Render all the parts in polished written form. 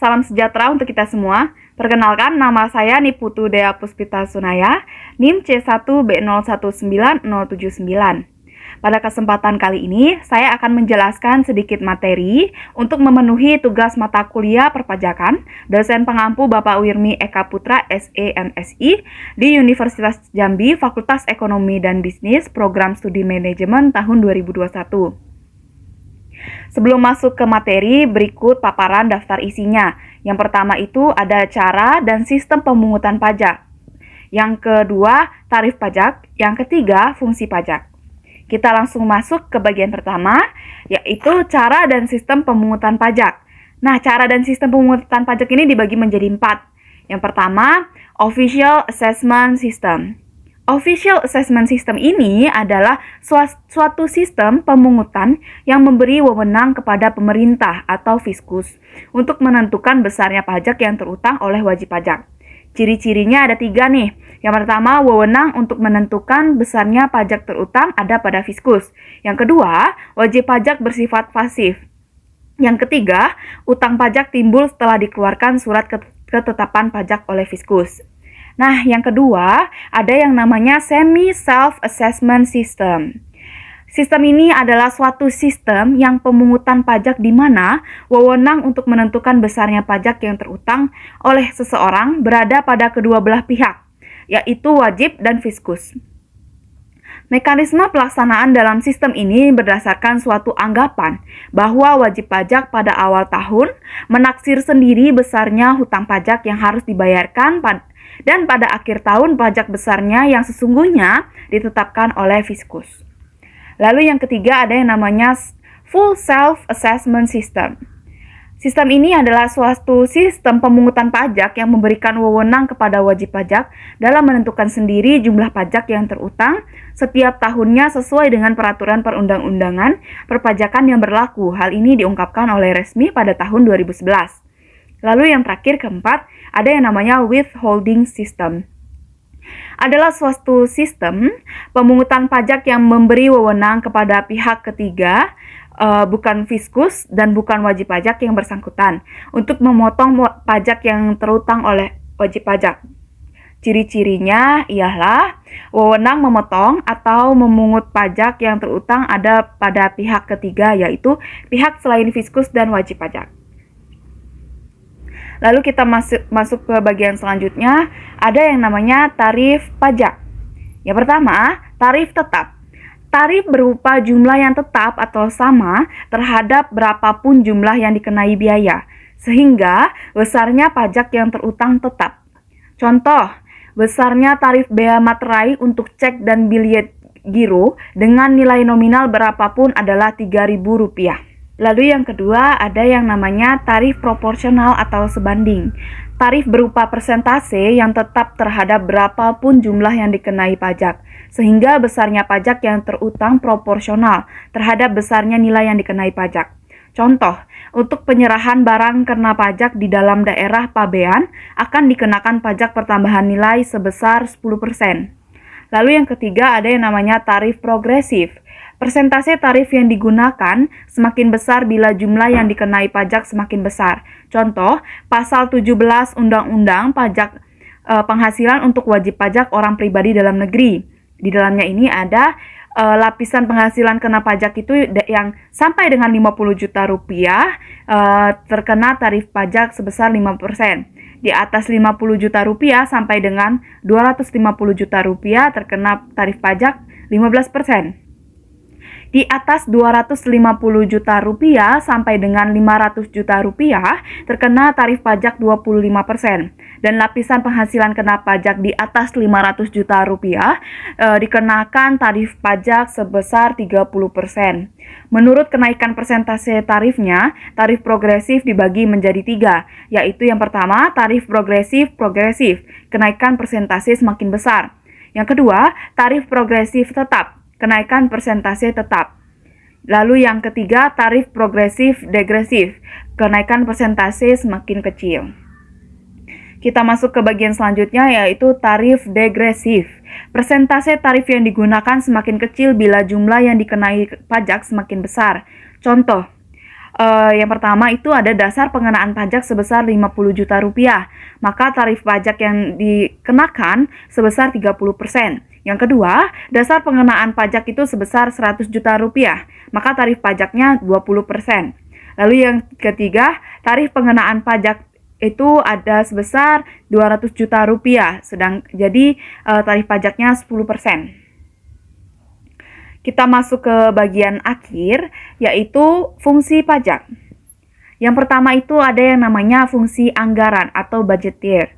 salam sejahtera untuk kita semua. Perkenalkan, nama saya Niputu Dea Puspita Sunaya, NIM C1B019079. Pada kesempatan kali ini, saya akan menjelaskan sedikit materi untuk memenuhi tugas mata kuliah perpajakan dosen pengampu Bapak Wirmi Eka Putra SEMSI di Universitas Jambi, Fakultas Ekonomi dan Bisnis, Program Studi Manajemen tahun 2021. Sebelum masuk ke materi, berikut paparan daftar isinya. Yang pertama itu ada cara dan sistem pemungutan pajak. Yang kedua, tarif pajak. Yang ketiga, fungsi pajak. Kita langsung masuk ke bagian pertama, yaitu cara dan sistem pemungutan pajak. Nah, cara dan sistem pemungutan pajak ini dibagi menjadi 4. Yang pertama, Official Assessment System. Official Assessment System ini adalah suatu sistem pemungutan yang memberi wewenang kepada pemerintah atau fiskus untuk menentukan besarnya pajak yang terutang oleh wajib pajak. Ciri-cirinya ada 3 nih. Yang pertama, wewenang untuk menentukan besarnya pajak terutang ada pada fiskus. Yang kedua, wajib pajak bersifat pasif. Yang ketiga, utang pajak timbul setelah dikeluarkan surat ketetapan pajak oleh fiskus. Nah, yang kedua, ada yang namanya Semi-Self-Assessment System. Sistem ini adalah suatu sistem yang pemungutan pajak di mana wewenang untuk menentukan besarnya pajak yang terutang oleh seseorang berada pada kedua belah pihak, yaitu wajib dan fiskus. Mekanisme pelaksanaan dalam sistem ini berdasarkan suatu anggapan bahwa wajib pajak pada awal tahun menaksir sendiri besarnya hutang pajak yang harus dibayarkan dan pada akhir tahun pajak besarnya yang sesungguhnya ditetapkan oleh fiskus. Lalu yang ketiga ada yang namanya Full Self-Assessment System. Sistem ini adalah suatu sistem pemungutan pajak yang memberikan wewenang kepada wajib pajak dalam menentukan sendiri jumlah pajak yang terutang setiap tahunnya sesuai dengan peraturan perundang-undangan perpajakan yang berlaku. Hal ini diungkapkan oleh resmi pada tahun 2011. Lalu yang terakhir keempat, ada yang namanya withholding system. Adalah suatu sistem pemungutan pajak yang memberi wewenang kepada pihak ketiga, bukan fiskus dan bukan wajib pajak yang bersangkutan, untuk memotong pajak yang terutang oleh wajib pajak. Ciri-cirinya ialah wewenang memotong atau memungut pajak yang terutang ada pada pihak ketiga, yaitu pihak selain fiskus dan wajib pajak. Lalu kita masuk ke bagian selanjutnya, ada yang namanya tarif pajak. Yang pertama, tarif tetap. Tarif berupa jumlah yang tetap atau sama terhadap berapapun jumlah yang dikenai biaya, sehingga besarnya pajak yang terutang tetap. Contoh, besarnya tarif bea materai untuk cek dan biliet giro dengan nilai nominal berapapun adalah Rp3.000. Lalu yang kedua ada yang namanya tarif proporsional atau sebanding. Tarif berupa persentase yang tetap terhadap berapapun jumlah yang dikenai pajak, sehingga besarnya pajak yang terutang proporsional terhadap besarnya nilai yang dikenai pajak. Contoh, untuk penyerahan barang kena pajak di dalam daerah pabean akan dikenakan pajak pertambahan nilai sebesar 10%. Lalu yang ketiga ada yang namanya tarif progresif. Persentase tarif yang digunakan semakin besar bila jumlah yang dikenai pajak semakin besar. Contoh, pasal 17 Undang-Undang Pajak Penghasilan untuk wajib pajak orang pribadi dalam negeri. Di dalamnya ini ada lapisan penghasilan kena pajak itu yang sampai dengan Rp50 juta terkena tarif pajak sebesar 5%. Di atas Rp50 juta sampai dengan Rp250 juta terkena tarif pajak 15%. Di atas Rp250 juta sampai dengan Rp500 juta terkena tarif pajak 25%. Dan lapisan penghasilan kena pajak di atas Rp500 juta dikenakan tarif pajak sebesar 30%. Menurut kenaikan persentase tarifnya, tarif progresif dibagi menjadi 3, yaitu yang pertama tarif progresif, kenaikan persentase semakin besar. Yang kedua, tarif progresif tetap, kenaikan persentase tetap. Lalu yang ketiga, tarif progresif degresif, kenaikan persentase semakin kecil. Kita masuk ke bagian selanjutnya, yaitu tarif degresif. Persentase tarif yang digunakan semakin kecil bila jumlah yang dikenai pajak semakin besar. Contoh, Yang pertama itu ada dasar pengenaan pajak sebesar 50 juta rupiah, maka tarif pajak yang dikenakan sebesar 30%. Yang kedua, dasar pengenaan pajak itu sebesar 100 juta rupiah, maka tarif pajaknya 20%. Lalu yang ketiga, tarif pengenaan pajak itu ada sebesar 200 juta rupiah, jadi tarif pajaknya 10%. Kita masuk ke bagian akhir, yaitu fungsi pajak. Yang pertama itu ada yang namanya fungsi anggaran atau budgeteer.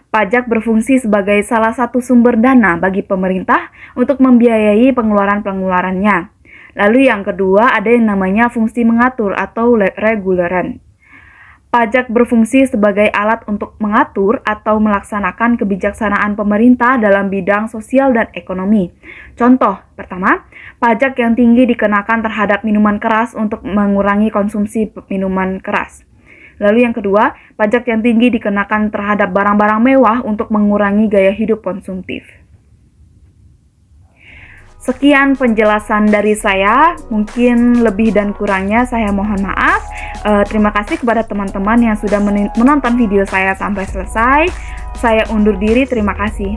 Pajak berfungsi sebagai salah satu sumber dana bagi pemerintah untuk membiayai pengeluaran-pengeluarannya. Lalu yang kedua ada yang namanya fungsi mengatur atau reguleran. Pajak berfungsi sebagai alat untuk mengatur atau melaksanakan kebijaksanaan pemerintah dalam bidang sosial dan ekonomi. Contoh, pertama, pajak yang tinggi dikenakan terhadap minuman keras untuk mengurangi konsumsi minuman keras. Lalu yang kedua, pajak yang tinggi dikenakan terhadap barang-barang mewah untuk mengurangi gaya hidup konsumtif. Sekian penjelasan dari saya, mungkin lebih dan kurangnya saya mohon maaf. Terima kasih kepada teman-teman yang sudah menonton video saya sampai selesai. Saya undur diri, terima kasih.